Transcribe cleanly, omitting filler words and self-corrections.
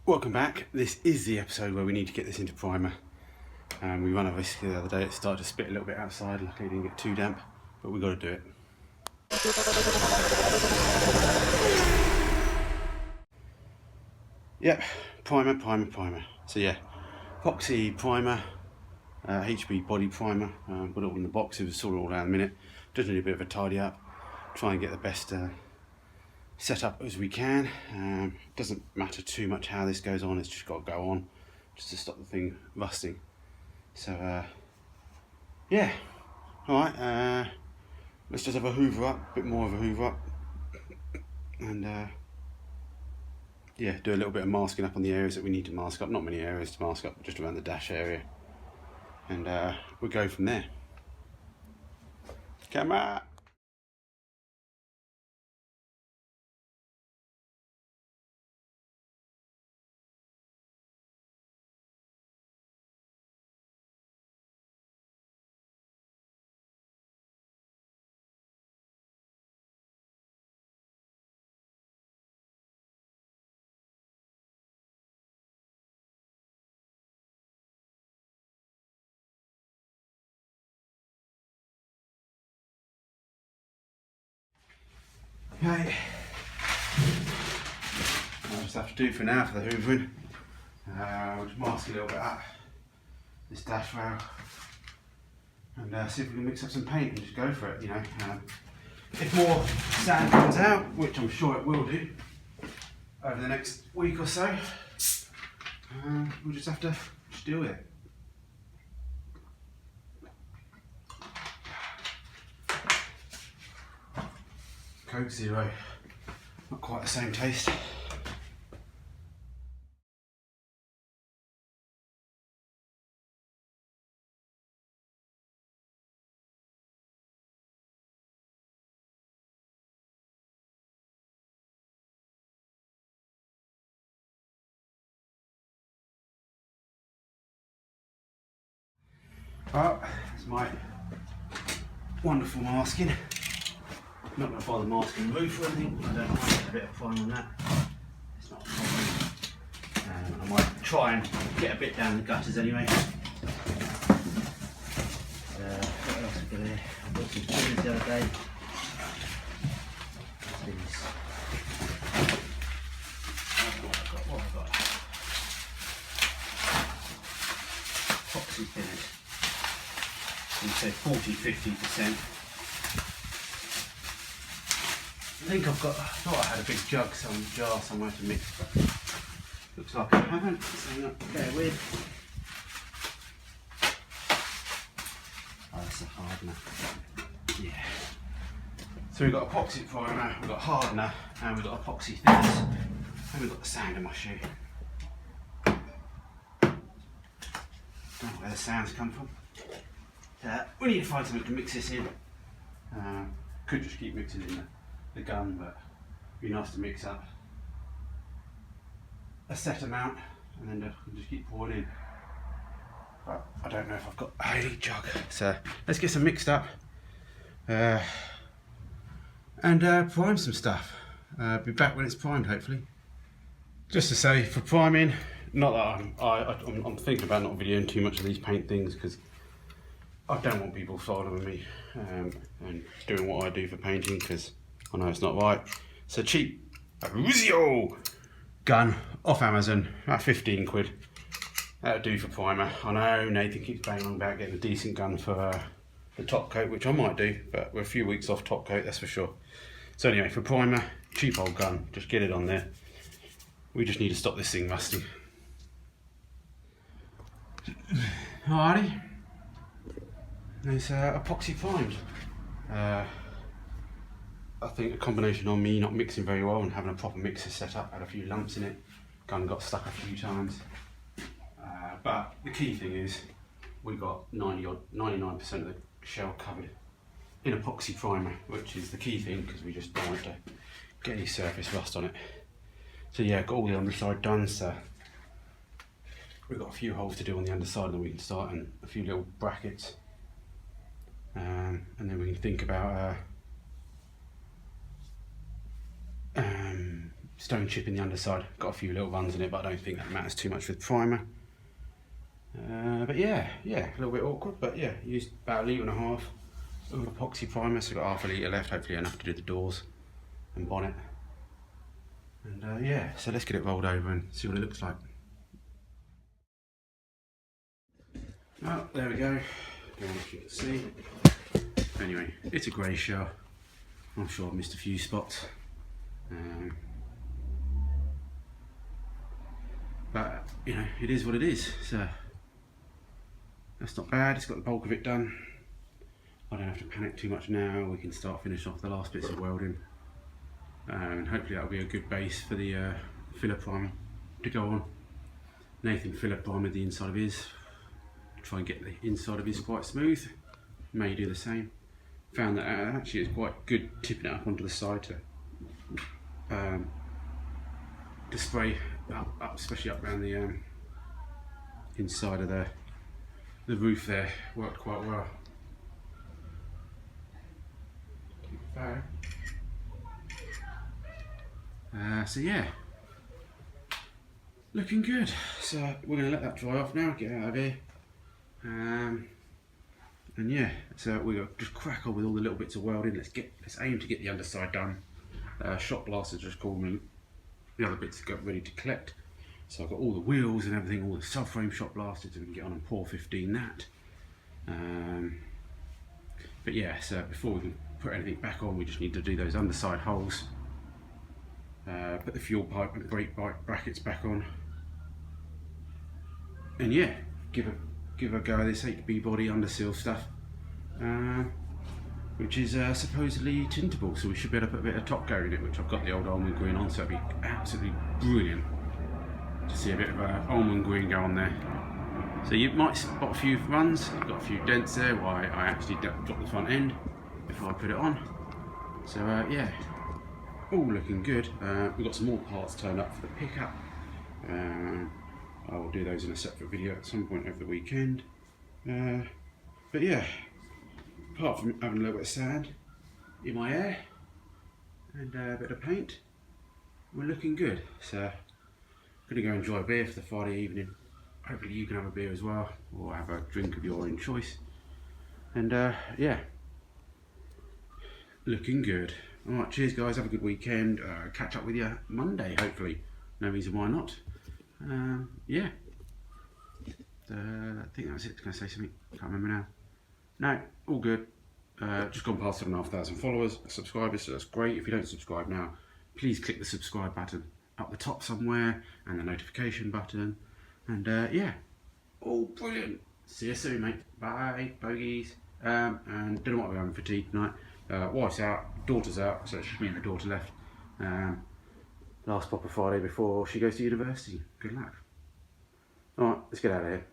Welcome back. This is the episode where we need to get this into primer. We ran a risk the other day. It started to spit a little bit outside. Luckily it didn't get too damp, but we've got to do it. Yep, primer. So yeah, epoxy primer, HB body primer. Got it all in the box. It was sort it all out in a minute. Just need a bit of a tidy up. Try and get the best set up as we can. Doesn't matter too much how this goes on, it's just got to go on just to stop the thing rusting. So yeah, alright, let's just have a hoover up, a bit more of a hoover up, and yeah, do a little bit of masking up on the areas that we need to mask up. Not many areas to mask up, just around the dash area, and we'll go from there. Camera! Okay, I'll just have to do for now for the hoovering. We'll just mask a little bit up this dash rail and see if we can mix up some paint and just go for it, you know. If more sand comes out, which I'm sure it will do over the next week or so, we'll just have to just deal with it. Coke Zero, not quite the same taste. Well, that's my wonderful masking. Not going to bother masking the roof or anything. I don't mind a bit of fun on that. It's not a problem. I might try and get a bit down the gutters anyway. What else have we got here? I bought some chilies the other day. These. What have I got? Epoxy thinners. You say 40-50%. I think I thought I had a big jar somewhere to mix, but looks like I haven't, so bear with. Oh, that's a hardener. Yeah. So we've got epoxy primer, we've got hardener, and we've got epoxy thinners, and we've got the sand in my shoe. Don't know where the sounds come from. We need to find something to mix this in. Could just keep mixing in the gun, but it'd be nice to mix up a set amount and then just keep pouring in. But I don't know if I've got a jug, so let's get some mixed up and prime some stuff. Be back when it's primed, hopefully. Just to say, for priming, not that I'm thinking about not videoing too much of these paint things because I don't want people following me and doing what I do for painting, because I know it's not right. It's a cheap Aruzio gun off Amazon, about 15 quid. That'll do for primer. I know Nathan keeps banging on about getting a decent gun for the top coat, which I might do, but we're a few weeks off top coat, that's for sure. So anyway, for primer, cheap old gun, just get it on there. We just need to stop this thing rusting. Alrighty. It's epoxy primed. I think a combination on me not mixing very well and having a proper mixer set up, had a few lumps in it, gun got stuck a few times. But the key thing is we got 99% of the shell covered in epoxy primer, which is the key thing because we just don't want to get any surface rust on it. So yeah, got all the underside done, so we've got a few holes to do on the underside and then we can start, and a few little brackets. And then we can think about stone chip in the underside. Got a few little runs in it, but I don't think that matters too much with primer. But yeah, a little bit awkward, but yeah, used about 1.5 litres of epoxy primer, so got half a litre left, hopefully enough to do the doors and bonnet. And yeah, so let's get it rolled over and see what it looks like. Oh, there we go. Don't know if you can see. Anyway, it's a grey shell. I'm sure I've missed a few spots. But, you know, it is what it is. So, that's not bad. It's got the bulk of it done. I don't have to panic too much now. We can start finishing off the last bits of welding. And hopefully that'll be a good base for the filler primer to go on. Nathan filler primed the inside of his. Try and get the inside of his quite smooth. May do the same. Found that actually it's quite good tipping it up onto the side to spray up, especially up around the inside of the roof there. Worked quite well. So yeah, looking good. So we're going to let that dry off now, get out of here. And yeah, so we'll just crack on with all the little bits of welding. Let's aim to get the underside done. Shot blasters just called me. The other bits got ready to collect. So I've got all the wheels and everything, all the subframe shot blasters, so we can get on and pour 15 that. But yeah, so before we can put anything back on, we just need to do those underside holes. Put the fuel pipe and brake brackets back on. And yeah, give a go at this HB body underseal stuff, which is supposedly tintable, so we should be able to put a bit of top coat in it, which I've got the old almond green on, so it'd be absolutely brilliant to see a bit of almond green go on there. So you might spot a few runs. I've got a few dents there why I actually dropped the front end before I put it on. So yeah, all looking good. We've got some more parts turned up for the pickup. I will do those in a separate video at some point over the weekend. But yeah, apart from having a little bit of sand in my hair and a bit of paint, we're looking good. So I'm going to go enjoy a beer for the Friday evening. Hopefully you can have a beer as well, or have a drink of your own choice. And yeah, looking good. Alright, cheers guys, have a good weekend. Catch up with you Monday, hopefully. No reason why not. Yeah, I think that's it. I was going to say something, can't remember now. No, all good. Just gone past 7,500 followers, subscribers, so that's great. If you don't subscribe now, please click the subscribe button up the top somewhere and the notification button. And yeah, all brilliant. See you soon, mate. Bye, bogeys. And don't know what we're having for tea tonight. Wife's out, daughter's out, so it's just me and the daughter left. Last proper Friday before she goes to university. Good luck. Alright, let's get out of here.